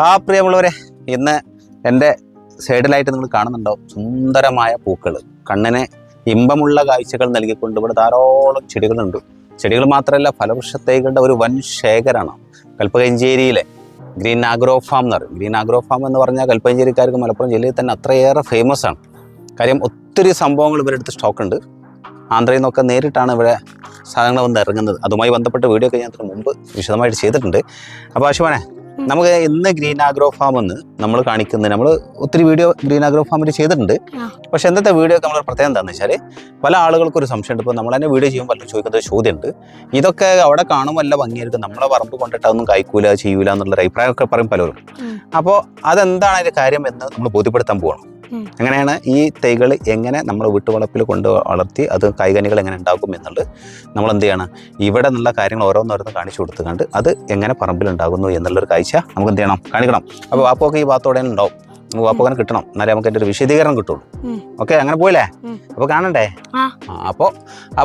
പ്രിയമുള്ളവരെ, ഇന്ന് എൻ്റെ സൈഡിലായിട്ട് നിങ്ങൾ കാണുന്നുണ്ടാവും സുന്ദരമായ പൂക്കൾ, കണ്ണിന് ഇമ്പമുള്ള കാഴ്ചകൾ നൽകിക്കൊണ്ട് ഇവിടെ ധാരാളം ചെടികളുണ്ട്. ചെടികൾ മാത്രമല്ല, ഫലവൃക്ഷത്തൈകളുടെ ഒരു വൻ ശേഖരമാണ് കൽപ്പകഞ്ചേരിയിലെ ഗ്രീൻ ആഗ്രോ ഫാം എന്ന് പറയും. ഗ്രീൻ ആഗ്രോ ഫാം എന്ന് പറഞ്ഞാൽ കൽപ്പകഞ്ചേരിക്കാർക്ക് മലപ്പുറം ജില്ലയിൽ തന്നെ അത്രയേറെ ഫേമസ് ആണ്. കാര്യം ഒത്തിരി സംഭവങ്ങൾ ഇവരെടുത്ത് സ്റ്റോക്കുണ്ട്. ആന്ധ്രയിൽ നിന്നൊക്കെ നേരിട്ടാണ് ഇവിടെ സാധനങ്ങൾ വന്ന് ഇറങ്ങുന്നത്. അതുമായി ബന്ധപ്പെട്ട വീഡിയോ ഒക്കെ ഞാൻ മുമ്പ് വിശദമായിട്ട് ചെയ്തിട്ടുണ്ട്. അപ്പോൾ ആശുവാനെ, നമുക്ക് ഇന്ന് ഗ്രീൻ ആഗ്രോ ഫാം എന്ന് നമ്മൾ കാണിക്കുന്നത്, നമ്മൾ ഒത്തിരി വീഡിയോ ഗ്രീൻ ആഗ്രോ ഫാമിൽ ചെയ്തിട്ടുണ്ട്. പക്ഷെ ഇന്നത്തെ വീഡിയോ ഒക്കെ നമ്മൾ പ്രത്യേകം എന്താണെന്ന് വെച്ചാൽ, പല ആളുകൾക്കൊരു സംശയമുണ്ട്. ഇപ്പോൾ നമ്മൾ തന്നെ വീഡിയോ ചെയ്യുമ്പോൾ പലരും ചോദിക്കുന്ന ചോദ്യമുണ്ട്, ഇതൊക്കെ അവിടെ കാണുമ്പോൾ നല്ല ഭംഗിയായിരിക്കും, നമ്മളെ പറമ്പ് കൊണ്ടിട്ട് അതൊന്നും കഴിക്കൂല ചെയ്യൂല എന്നുള്ളൊരു അഭിപ്രായമൊക്കെ പറയും പലരും. അപ്പോൾ അതെന്താണ് അതിൻ്റെ കാര്യം എന്ന് നമ്മൾ ബോധ്യപ്പെടുത്താൻ പോകണം. എങ്ങനെയാണ് ഈ തൈകൾ എങ്ങനെ നമ്മൾ വീട്ടുവളപ്പിൽ കൊണ്ട് വളർത്തി അത് കായ്കനികൾ എങ്ങനെ ഉണ്ടാകും എന്നുള്ളത് നമ്മൾ എന്ത് ചെയ്യണം, ഇവിടെ നിന്നുള്ള കാര്യങ്ങൾ ഓരോന്നോരോന്ന് കാണിച്ചു കൊടുത്തുകൊണ്ട് അത് എങ്ങനെ പറമ്പിൽ ഉണ്ടാകുന്നു എന്നുള്ളൊരു കാഴ്ച നമുക്ക് എന്ത് ചെയ്യണം, കാണിക്കണം. അപ്പോൾ വാപ്പൊക്കെ ഈ ഭാഗത്തോടെ ഉണ്ടാവും, നമുക്ക് വാപ്പോങ്ങനെ കിട്ടണം, എന്നാലേ നമുക്ക് അതിൻ്റെ ഒരു വിശദീകരണം കിട്ടുള്ളൂ. ഓക്കെ, അങ്ങനെ പോയില്ലേ? അപ്പോൾ കാണണ്ടേ? അപ്പോൾ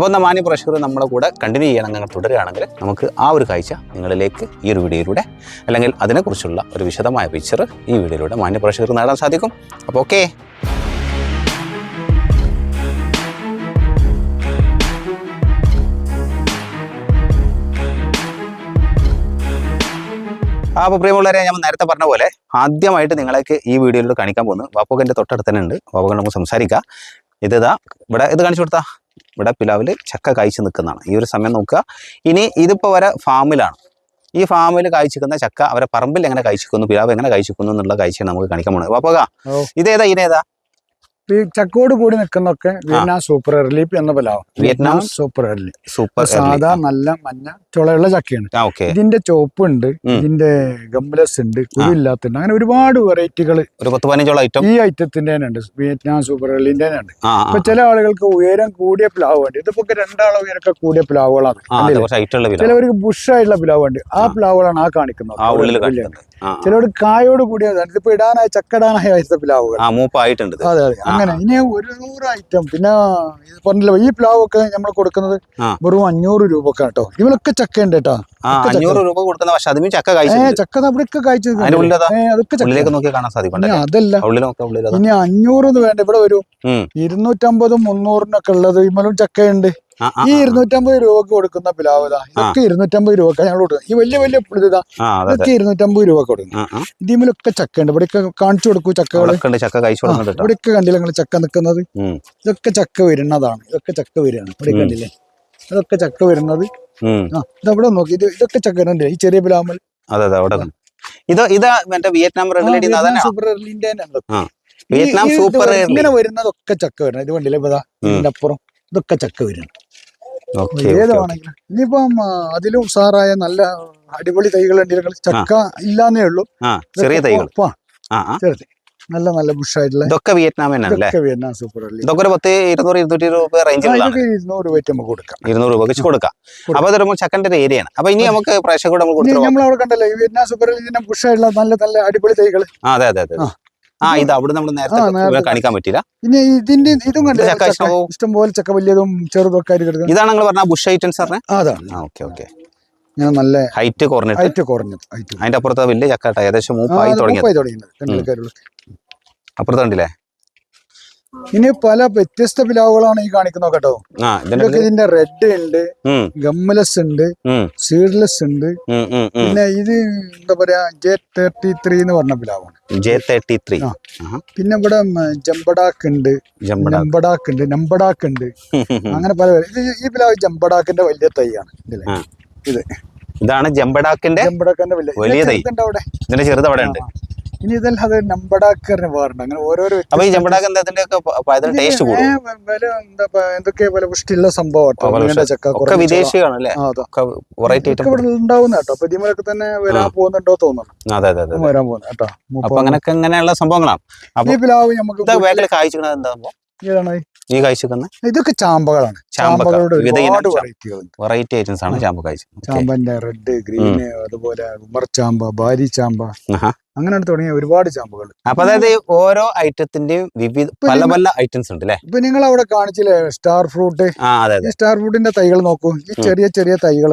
എന്നാൽ മാന്യ പ്രേക്ഷകർ നമ്മളെ കൂടെ കണ്ടിന്യൂ ചെയ്യണം. നിങ്ങൾ തുടരുകയാണെങ്കിൽ നമുക്ക് ആ ഒരു കാഴ്ച നിങ്ങളിലേക്ക് ഈ ഒരു വീഡിയോയിലൂടെ, അല്ലെങ്കിൽ അതിനെക്കുറിച്ചുള്ള ഒരു വിശദമായ പിക്ചർ ഈ വീഡിയോയിലൂടെ മാന്യ പ്രേക്ഷകർക്ക് നേടാൻ സാധിക്കും. അപ്പോൾ ഓക്കെ, അപ്പോൾ പ്രിയമുള്ളവരെ, ഞാൻ നേരത്തെ പറഞ്ഞ പോലെ ആദ്യമായിട്ട് നിങ്ങളേക്ക് ഈ വീഡിയോയിലൂടെ കാണിക്കാൻ പോകുന്നത് വാപ്പോക്കൻ്റെ തൊട്ടടുത്ത് തന്നെ ഉണ്ട്. വാപ്പോക്കൻ നമുക്ക് സംസാരിക്കാം. ഇതാ ഇവിടെ ഇത് കാണിച്ചു കൊടുത്താൽ ഇവിടെ പിലാവിൽ ചക്ക കായ്ച്ച് നിൽക്കുന്നതാണ്. ഈ ഒരു സമയം നോക്കുക. ഇനി ഇതിപ്പോൾ വരെ ഫാമിലാണ്. ഈ ഫാമിൽ കായ്ച്ചിക്കുന്ന ചക്ക അവരെ പറമ്പിൽ എങ്ങനെ കായ്ച്ചിക്കുന്നു, പിലാവ് എങ്ങനെ കായ്ച്ചിക്കുന്നു എന്നുള്ള കാഴ്ചയാണ് നമുക്ക് കാണിക്കാൻ പോകുന്നത്. വാപ്പോക, ഇതേതാ ഇനേതാ? ഈ ചക്കോട് കൂടി നിൽക്കുന്നൊക്കെ വിയറ്റ്നാം സൂപ്പർ എർലി എന്ന പിലാവ്. വിയറ്റ്നാം സൂപ്പർ എർലി സാധാ നല്ല മഞ്ഞ ചുളയുള്ള ചക്കയാണ്. ഇതിന്റെ ചോപ്പുണ്ട്, ഇതിന്റെ ഗംബലസ് ഉണ്ട്, കുരുല്ലാത്തുണ്ട്, അങ്ങനെ ഒരുപാട് വെറൈറ്റികൾ ഒരു 10-15 ഐറ്റം ഈ ഐറ്റത്തിന്റെ തന്നെ ഉണ്ട്. വിയറ്റ്നാം സൂപ്പർ എർലിന്റെ തന്നെ ഉണ്ട്. ഇപ്പൊ ചില ആളുകൾക്ക് ഉയരം കൂടിയ പ്ലാവ് ഉണ്ട്. ഇതിപ്പോ 2 ആളെ ഉയരൊക്കെ കൂടിയ പ്ലാവുകളാണ്. ചിലവർക്ക് ബുഷായിട്ടുള്ള പ്ലാവ് ഉണ്ട്. ആ പ്ലാവുകളാണ് ആ കാണിക്കുന്നത്. ചിലവർക്ക് കായോട് കൂടിയതാണ്. ഇതിപ്പോ ഇടാനായ ചക്കടാനായ പ്ലാവുകൾ മൂപ്പായിട്ടുണ്ട്. അതെ അതെ, അങ്ങനെ. ഇനി 100 ഐറ്റം. പിന്നെ പറഞ്ഞല്ലോ, ഈ പ്ലാവ് ഒക്കെ നമ്മൾ കൊടുക്കുന്നത് വെറും 500 രൂപ കേട്ടോ. ഇവരൊക്കെ ചക്ക ഉണ്ട് കേട്ടോ. 500 രൂപ കൊടുക്കുന്ന ചക്ക അവിടെയൊക്കെ കായ്ച്ചു. അതല്ല, ഇനി 500 വേണ്ട, ഇവിടെ വരും 250, 300 ഉള്ളത് ഇമ്മലും ചക്കയുണ്ട്. ഈ 250 രൂപക്ക് കൊടുക്കുന്ന പിലാവ് ഇതൊക്കെ 250 രൂപ ഞങ്ങൾ കൊടുക്കുന്നത്. ഈ വലിയ വലിയ ഇതാ ഇതൊക്കെ 250 രൂപ കൊടുക്കും. ഇതിമലൊക്കെ ചക്ക ഉണ്ട്. ഇവിടെയൊക്കെ കാണിച്ചു കൊടുക്കൂ ചക്കകൾ. ഇവിടെയൊക്കെ കണ്ടില്ല നിങ്ങൾ ചക്ക നിൽക്കുന്നത്? ഇതൊക്കെ ചക്ക വരുന്നതാണ്. ഇതൊക്കെ ചക്ക വരികയാണ്. ഇവിടെ കണ്ടില്ലേ? ഇതൊക്കെ ചക്ക വരുന്നത്. ഇതവിടെ നോക്കി, ഇതൊക്കെ ചക്ക വരുന്നുണ്ട്. ഈ ചെറിയ പിലാമൽ ഇങ്ങനെ വരുന്നതൊക്കെ ചക്ക വരണം. ഇത് കണ്ടില്ലേ? ഇപ്പൊ ഇതിന്റെ അപ്പുറം ഇതൊക്കെ ചക്ക വരണം. ഏതാണെങ്കിലും ഇനിയിപ്പം അതിലും ഉഷാറായ നല്ല അടിപൊളി തൈകൾ ഉണ്ടെങ്കിൽ ചക്ക ഇല്ലാന്നേ ഉള്ളൂ. ചെറിയ തൈകൾ, നല്ല നല്ല ബുഷായിട്ടുള്ള ഇതൊക്കെ വിയറ്റ്നാം സൂപ്പർ എർലി. ഇതൊക്കെ 200-200 രൂപ റേഞ്ചിൽ 200 രൂപയ്ക്ക് നമുക്ക് കൊടുക്കാം. 200 രൂപ വെച്ച് കൊടുക്കാം. അപ്പൊ അത് ചക്കന്റെ ഒരു ഏരിയയാണ്. അപ്പൊ ഇനി നമുക്ക് പ്രേക്ഷകരോട് നമ്മളവിടെ കണ്ടല്ലോ വിയറ്റ്നാം സൂപ്പർ എർലി ബുഷായിട്ടുള്ള നല്ല നല്ല അടിപൊളി തൈകൾ. അതെ അതെ അതെ. ഇത് അവിടെ നമ്മൾ നേരത്തെ കാണിക്കാൻ പറ്റില്ല. ഇനി ഇതിന്റെ ഇതും കണ്ടില്ല, ഇഷ്ടംപോലെ ചക്ക വലിയതും ചെറുതും ഒക്കെ ആയിട്ട് കിടക്കുന്നത്. ഇതാണ് നിങ്ങൾ പറഞ്ഞ ബുഷ് ഐറ്റംസ് പറഞ്ഞത്? അതാണ്. Okay okay. നല്ല ഹൈറ്റ് കുറഞ്ഞത്. അതിന്റെ അപ്പുറത്ത് വലിയ ചക്ക ഏകദേശം 3 തുടങ്ങിയത്. അപ്പുറത്ത് കണ്ടില്ലേ? ഇനി പല വ്യത്യസ്ത പിലാവുകളാണ് ഈ കാണിക്കുന്നത് കേട്ടോ. ഇതിന്റെ റെഡ് ഉണ്ട്, ഗമ്മലസ് ഉണ്ട്, സീഡ്ലെസ് ഉണ്ട്. പിന്നെ ഇത് എന്താ പറയാ, J33 എന്ന് പറഞ്ഞ പിലാവാണ്. J33. പിന്നെ ഇവിടെ ജമ്പടാക്ക് ഉണ്ട്, നമ്പടാക്ക് ഉണ്ട്. അങ്ങനെ പല ഈ പിലാവ് ജമ്പടാക്കിന്റെ വലിയ തൈയാണ്. ഇതാണ് ജമ്പടാക്കിന്റെ വലിയ തൈ. ഇതിന്റെ ചെറുത് അവിടെ ഉണ്ട്. ഇനി ഇതെല്ലാം അത് നമ്പടാക്കറിന് വേറുണ്ട്. അങ്ങനെ ഓരോരോ എന്തൊക്കെ പല പുഷ്ടിയുള്ള സംഭവം ചക്ക വിദേശികളല്ലേ ഇവിടെ ഉണ്ടാവുന്ന കേട്ടോ. അപ്പൊ ഇതിമൊക്കെ തന്നെ വരാൻ പോകുന്നുണ്ടോ തോന്നുന്നു. വരാൻ പോകുന്നത് കേട്ടോ. അപ്പൊ അങ്ങനെയൊക്കെ ഇങ്ങനെയുള്ള സംഭവങ്ങളാണ്. ഈ പിലാവ് നമുക്ക് കാഴ്ച ഏതാണ് ഈ കാഴ്ചക്കുന്ന? ഇതൊക്കെ ചാമ്പകളാണ്. ചാമ്പകളുടെ വെറൈറ്റി ഐറ്റംസ് ആണ് ചാമ്പ കാഴ്ച. ചാമ്പന്റെ റെഡ്, ഗ്രീൻ, അതുപോലെ ഉമർചാമ്പ, ബാരി ചാമ്പ, അങ്ങനെ തുടങ്ങിയ ഒരുപാട് ചാമ്പകൾ. അപ്പൊ അതായത് ഓരോ ഐറ്റത്തിന്റെയും വിവിധ പല പല ഐറ്റംസ് ഉണ്ട് അല്ലെ? ഇപ്പൊ നിങ്ങൾ അവിടെ കാണിച്ചില്ലേ സ്റ്റാർ ഫ്രൂട്ട്? ഈ സ്റ്റാർ ഫ്രൂട്ടിന്റെ തൈകൾ നോക്കൂ. ഈ ചെറിയ ചെറിയ തൈകൾ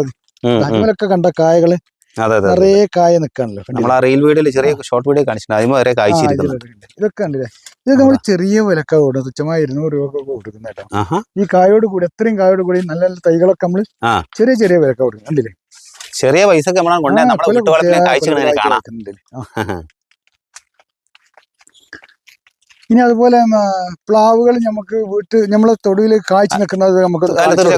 അതിലൊക്കെ കണ്ട കായകള് അതെ അതെ നിറയെ കായ നിൽക്കാണല്ലോ. നമ്മൾ ആ റീൽ വീഡിയോയിൽ ചെറിയ ഷോർട്ട് വീഡിയോ കാണിച്ചിട്ടുണ്ട്, അതിന് വരെ കായ്ച്ചിരിക്കുന്നു. ഇതൊക്കെ ഉണ്ടല്ലേ, ഇതൊക്കെ നമ്മൾ ചെറിയ വിലക്ക കൊടുക്കും, തുച്ഛമായ 200 രൂപ കൊടുക്കുന്ന കേട്ടോ. ആഹാ. ഈ കായോട് കൂടി എത്രയും കായോട് കൂടി നല്ല നല്ല തൈകളൊക്കെ നമ്മള് ചെറിയ ചെറിയ വിലക്ക കൊടുക്കും, കണ്ടില്ലേ? ചെറിയ പൈസക്ക് നമ്മളാണ് കൊണ്ടേ നമ്മുടെ വീട്ടുവളപ്പിനെ കാഴ്ച കാണാം. ഇനി അതുപോലെ പ്ലാവുകൾ നമുക്ക് നമ്മളെ തൊടിയിൽ കാഴ്ച നിൽക്കുന്നത് നമുക്ക്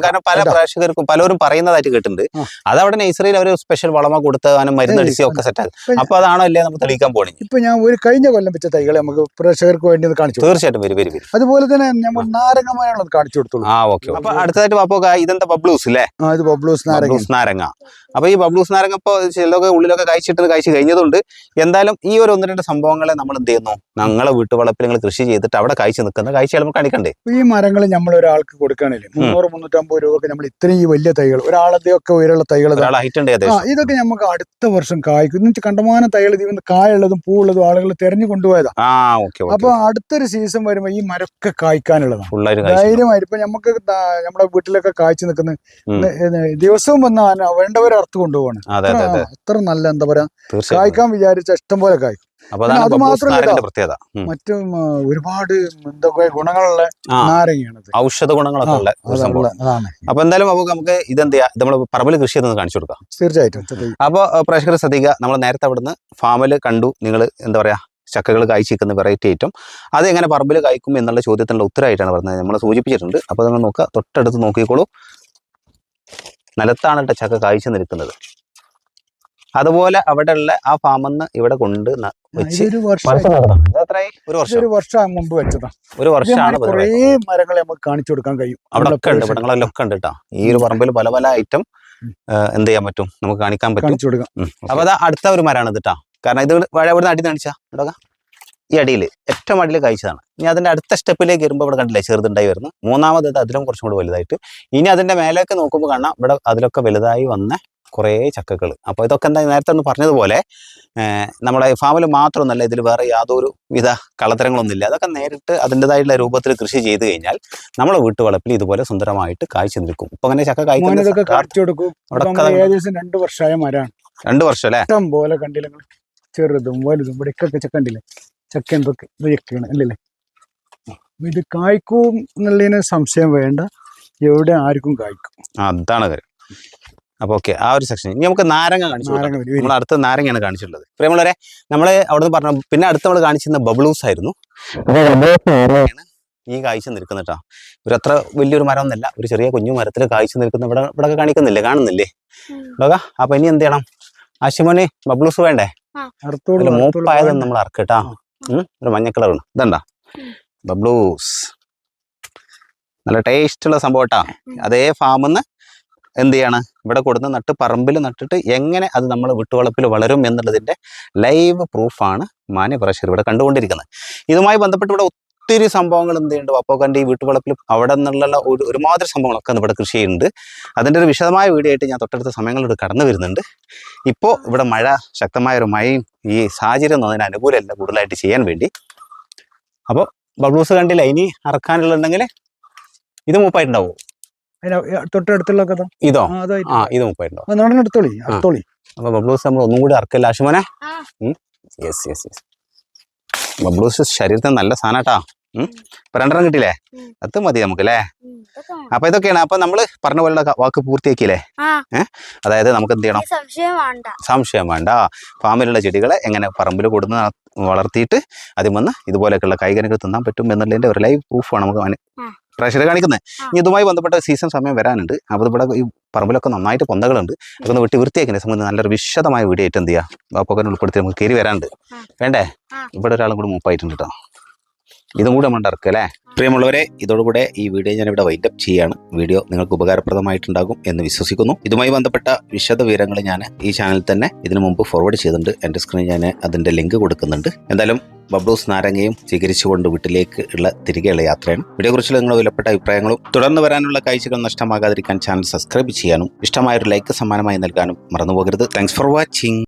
കാരണം പല പ്രേക്ഷകർക്കും പലരും പറയുന്നതായിട്ട് കേട്ടിട്ടുണ്ട്. അതവിടെ നഴ്സറിയിൽ അവർ സ്പെഷ്യൽ വളമ കൊടുത്ത് മരുന്നടിച്ച് ഒക്കെ സെറ്റാക്കും. അപ്പൊ അതാണോ അല്ലേ നമുക്ക് തെളിയിക്കാൻ പോണി. ഇപ്പൊ ഞാൻ ഒരു കഴിഞ്ഞ കൊല്ലം വെച്ച തൈകളെ നമുക്ക് പ്രേക്ഷകർക്ക് വേണ്ടി കാണിച്ചു. തീർച്ചയായിട്ടും വരും. അതുപോലെ തന്നെ നമ്മൾ നാരങ്ങമാനുള്ളത് കാണിച്ചു കൊടുത്തോളൂ. ഓക്കെ. അപ്പൊ അടുത്തതായിട്ട് അപ്പൊ ഇതെന്താ ബബ്ലൂസ് അല്ലേ? ഇത് ബബ്ലൂസ് നാരങ്ങ. അപ്പൊ ഈ ബബ്ലൂസ് നാരങ്ങ ഇപ്പൊ ചിലതൊക്കെ ഉള്ളിലൊക്കെ കഴിച്ചു കഴിഞ്ഞതുകൊണ്ട് എന്തായാലും ഈ ഒരു 1-2 സംഭവങ്ങളെ നമ്മൾ എന്ത് ചെയ്യുന്നു, ഞങ്ങളെ വീട്ടുവളപ്പിൽ നിങ്ങൾ കൃഷി ചെയ്തിട്ട് അവിടെ കാഴ്ച നിൽക്കുന്ന കാഴ്ചകൾ നമുക്ക് കാണിക്കണ്ടേ? ഈ മരങ്ങൾ നമ്മൾ ഒരാൾക്ക് കൊടുക്കുകയാണെങ്കിൽ 300-350 രൂപക്ക് നമ്മൾ ഇത്രയും ഈ വലിയ തൈകൾ ഒരാളത്തെ ഒക്കെ ഉയരമുള്ള തൈകൾ ഇതൊക്കെ നമുക്ക് അടുത്ത വർഷം കായ്ക്കും. എന്ന് വെച്ചാൽ കണ്ടമാനം തൈകൾ ഇതിന് കായുള്ളതും പൂവുള്ളതും ആളുകൾ തെരഞ്ഞു കൊണ്ടുപോയതാ. അപ്പൊ അടുത്തൊരു സീസൺ വരുമ്പോ ഈ മരമൊക്കെ കായ്ക്കാനുള്ളതാണ് ധൈര്യമായി. ഇപ്പൊ നമുക്ക് നമ്മുടെ വീട്ടിലൊക്കെ കായ്ച്ചു നിൽക്കുന്ന ദിവസവും വന്ന വേണ്ടവരെ അർത്ഥം കൊണ്ടുപോവാണ്. അത്ര നല്ല എന്താ പറയാ, കായ്ക്കാൻ വിചാരിച്ച ഇഷ്ടം പോലെ കായ്ക്കും. അത് മാത്രമല്ല മറ്റും ഒരുപാട് എന്തൊക്കെ ഗുണങ്ങളുള്ള നാരങ്ങയാണ്, ഔഷധ ഗുണങ്ങളൊക്കെ ഉള്ള സംഭവമാണ്. അപ്പൊ എന്തായാലും നമുക്ക് ഇതെന്താ നമ്മൾ പറമ്പിൽ കൃഷി ചെയ്തൊന്ന് കാണിച്ചു കൊടുക്കാം. തീർച്ചയായിട്ടും. അപ്പൊ പ്രേക്ഷകർ ശ്രദ്ധിക്കുക, നമ്മൾ നേരത്തെ അവിടുന്ന് ഫാമിൽ കണ്ടു നിങ്ങൾ എന്താ പറയാ ചക്കകൾ കായ്ച്ചിരിക്കുന്ന വെറൈറ്റി ഐറ്റം, അത് എങ്ങനെ പറമ്പിൽ കായ്ക്കും എന്നുള്ള ചോദ്യത്തിനുള്ള ഉത്തരമായിട്ടാണ് പറഞ്ഞത്. നമ്മൾ സൂചിപ്പിച്ചിട്ടുണ്ട്. അപ്പൊ നിങ്ങൾ നോക്കുക, തൊട്ടടുത്ത് നോക്കിക്കോളൂ, നിലത്താണ് ചക്ക കായ്ച്ചു നിൽക്കുന്നത്. അതുപോലെ അവിടെ ഉള്ള ആ ഫാമെന്ന് ഇവിടെ കൊണ്ട് വെച്ച് ഒരു വർഷം മുമ്പ് വെച്ചതാ. ഒരു വർഷമാണ് കുറേ മരങ്ങൾ നമുക്ക് കാണിച്ചു കൊടുക്കാൻ കഴിയും. അവിടെ ഒക്കെ ഉണ്ട്, ഇവിടങ്ങളെല്ലാം ഒക്കെ ഉണ്ട് കേട്ടോ. ഈ ഒരു പറമ്പിൽ പല പല ഐറ്റം എന്ത് ചെയ്യാൻ പറ്റും, നമുക്ക് കാണിക്കാൻ പറ്റും. അപ്പൊ അത് അടുത്ത ഒരു മരമാണ് ഇത് കേട്ടോ. കാരണം ഇത് ഇവിടെ അടി നടിച്ചാ ഇവിടെ ഈ അടിയിൽ ഏറ്റവും അടിയിൽ കഴിച്ചതാണ്. ഇനി അതിന്റെ അടുത്ത സ്റ്റെപ്പിലേക്ക് വരുമ്പോൾ ഇവിടെ കണ്ടില്ലേ ചെറുതുണ്ടായി വരുന്നു. മൂന്നാമത് അതിലും കുറച്ചും കൂടി വലുതായിട്ട്. ഇനി അതിന്റെ മേലേക്ക് നോക്കുമ്പോൾ കാണാം ഇവിടെ അതിലൊക്കെ വലുതായി വന്ന കുറേ ചക്കകൾ. അപ്പോൾ ഇതൊക്കെ എന്താ നേരത്തെ ഒന്ന് പറഞ്ഞതുപോലെ നമ്മുടെ ഫാമിൽ മാത്രമൊന്നുമല്ല, ഇതിൽ വേറെ യാതൊരു വിധ കളത്തരങ്ങളൊന്നുമില്ല. അതൊക്കെ നേരിട്ട് അതിൻ്റെതായിട്ടുള്ള രൂപത്തിൽ കൃഷി ചെയ്ത് കഴിഞ്ഞാൽ നമ്മളെ വീട്ടുവളപ്പിൽ ഇതുപോലെ സുന്ദരമായിട്ട് കായ്ച്ചു നിൽക്കും. ഇപ്പൊ അങ്ങനെ ചക്ക കായ്ക്കും. ഏകദേശം 2 വർഷമായ മരമാണ്. 2 വർഷം അല്ലേ? ഇഷ്ടം പോലെ കണ്ടില്ല, ചെറുതും വലുതും ഇവിടെയൊക്കെ ചക്ക ഉണ്ടില്ലേ, ചക്ക എന്തൊക്കെ ഇതൊക്കെയാണ് അല്ലല്ലേ. ഇത് കായ്ക്കും എന്നുള്ളതിന് സംശയം വേണ്ട, എവിടെ ആർക്കും കായ്ക്കും. അതാണ് കാര്യം. അപ്പൊ ഓക്കെ, ആ ഒരു സെക്ഷൻ. ഇനി നമുക്ക് നാരങ്ങ കാണിച്ചു. നമ്മൾ അടുത്ത നാരങ്ങയാണ് കാണിച്ചിട്ടുള്ളത്. പ്രിയമുള്ളവരെ, നമ്മള് അവിടെ നിന്ന് പറഞ്ഞു. പിന്നെ അടുത്ത് നമ്മൾ കാണിച്ചിരുന്ന ബബ്ലൂസ് ആയിരുന്നു. ഈ കായ്ച്ചു നിൽക്കുന്നിട്ടാ. ഒരു അത്ര വലിയൊരു മരം ഒന്നല്ല, ഒരു ചെറിയ കുഞ്ഞു മരത്തിൽ കായ്ച്ചു നിൽക്കുന്ന ഇവിടെ കാണിക്കുന്നില്ലേ, കാണുന്നില്ലേ? അപ്പൊ ഇനി എന്ത് ചെയ്യണം, ആശുമോന് ബബ്ലൂസ് വേണ്ടേ? മൂപ്പായതൊന്നും നമ്മൾ അറക്കട്ടാ. ഒരു മഞ്ഞ കളറാണ് ഇതണ്ടാ ബബ്ലൂസ്. നല്ല ടേസ്റ്റുള്ള സംഭവം കേട്ടാ. അതേ ഫാമിന്ന് എന്ത് ചെയ്യാണ് ഇവിടെ കൊടുത്ത് നട്ട് പറമ്പിൽ നട്ടിട്ട് എങ്ങനെ അത് നമ്മൾ വീട്ടുവളപ്പിൽ വളരും എന്നുള്ളതിൻ്റെ ലൈവ് പ്രൂഫാണ് മാന്യപ്രേക്ഷകർ ഇവിടെ കണ്ടുകൊണ്ടിരിക്കുന്നത്. ഇതുമായി ബന്ധപ്പെട്ട് ഇവിടെ ഒത്തിരി സംഭവങ്ങൾ എന്ത് ചെയ്യുന്നുണ്ട്, അപ്പോക്കൻ്റെ ഈ വീട്ടുവളപ്പിൽ അവിടെ നിന്നുള്ള ഒരുമാതിരി സംഭവങ്ങളൊക്കെ ഇവിടെ കൃഷി ചെയ്യുന്നുണ്ട്. അതിൻ്റെ ഒരു വിശദമായ വീഡിയോ ആയിട്ട് ഞാൻ തൊട്ടടുത്ത സമയങ്ങളിലൂടെ കടന്നു വരുന്നുണ്ട്. ഇപ്പോൾ ഇവിടെ മഴ, ശക്തമായൊരു മഴയും ഈ സാഹചര്യം ഒന്നും അതിന് അനുകൂലമല്ല കൂടുതലായിട്ട് ചെയ്യാൻ വേണ്ടി. അപ്പോൾ ബബ്ലൂസ് കണ്ടില്ല, ഇനി അറക്കാനുള്ളുണ്ടെങ്കിൽ ഇത് മൂപ്പായിട്ടുണ്ടാവോ? തൊട്ടടുത്തുള്ള ഇതോ? ഇത് മൂപ്പായിട്ടുണ്ടാവും. അപ്പൊ ബബ്ലൂസ് നമ്മൾ ഒന്നും കൂടി അറക്കല്ല ആശുമോനെ. യെസ്. ബബ്ലൂസ് ശരീരത്തിന് നല്ല സാധനട്ടാ. ഇപ്പൊ 2 കിട്ടിയില്ലേ? അത് മതി നമുക്ക് അല്ലേ? അപ്പൊ ഇതൊക്കെയാണ്. അപ്പൊ നമ്മള് പറഞ്ഞ പോലെ വാക്ക് പൂർത്തിയാക്കിയില്ലേ? അതായത് നമുക്ക് എന്ത് ചെയ്യണം, സംശയം വേണ്ട. ഫാമിലുള്ള ചെടികളെ എങ്ങനെ പറമ്പിൽ കൊടുന്ന് വളർത്തിയിട്ട് അതിൽ വന്ന് ഇതുപോലെയൊക്കെയുള്ള കായ്കനികൾ തിന്നാൻ പറ്റും എന്നുള്ളതിന്റെ ഒരു ലൈവ് പ്രൂഫാണ് നമുക്ക് പ്രേക്ഷകരെ കാണിക്കുന്നത്. ഇനി ഇതുമായി ബന്ധപ്പെട്ട സീസൺ സമയം വരാനുണ്ട്. അപ്പോൾ ഇവിടെ ഈ പറമ്പിലൊക്കെ നന്നായിട്ട് പൊന്തകളുണ്ട്. അതൊന്ന് വെട്ടി വൃത്തിയാക്കിനെ സംബന്ധിച്ച് നല്ലൊരു വിശദമായ വീഡിയോ ആയിട്ട് എന്ത് ചെയ്യുക അപ്പോൾ ഉൾപ്പെടുത്തി നമുക്ക് കയറി വരാനുണ്ട്. വേണ്ടേ? ഇവിടെ ഒരാളും കൂടി മൂപ്പായിട്ടുണ്ട് കേട്ടോ. ഇതും കൂടി നമ്മൾ ഇറക്കുക അല്ലേ? പ്രിയമുള്ളവരെ, ഇതോടുകൂടെ ഈ വീഡിയോ ഞാനിവിടെ വൈൻഡപ്പ് ചെയ്യാണ്. വീഡിയോ നിങ്ങൾക്ക് ഉപകാരപ്രദമായിട്ടുണ്ടാകും എന്ന് വിശ്വസിക്കുന്നു. ഇതുമായി ബന്ധപ്പെട്ട വിശദ വിവരങ്ങൾ ഞാൻ ഈ ചാനലിൽ തന്നെ ഇതിനു മുമ്പ് ഫോർവേഡ് ചെയ്തിട്ടുണ്ട്. എൻ്റെ സ്ക്രീനിൽ ഞാൻ അതിൻ്റെ ലിങ്ക് കൊടുക്കുന്നുണ്ട്. എന്തായാലും ബബ്ലൂസ് നാരങ്ങയും സ്വീകരിച്ചുകൊണ്ട് വീട്ടിലേക്ക് ഉള്ള തിരികെയുള്ള യാത്രയാണ്. വീഡിയോയെക്കുറിച്ചുള്ള നിങ്ങളുടെ വിലപ്പെട്ട അഭിപ്രായങ്ങളും തുടർന്ന് വരാനുള്ള കാഴ്ചകൾ നഷ്ടമാകാതിരിക്കാൻ ചാനൽ സബ്സ്ക്രൈബ് ചെയ്യാനും ഇഷ്ടമായൊരു ലൈക്ക് സമ്മാനമായി നൽകാനും മറന്നുപോകരുത്. Thanks for watching.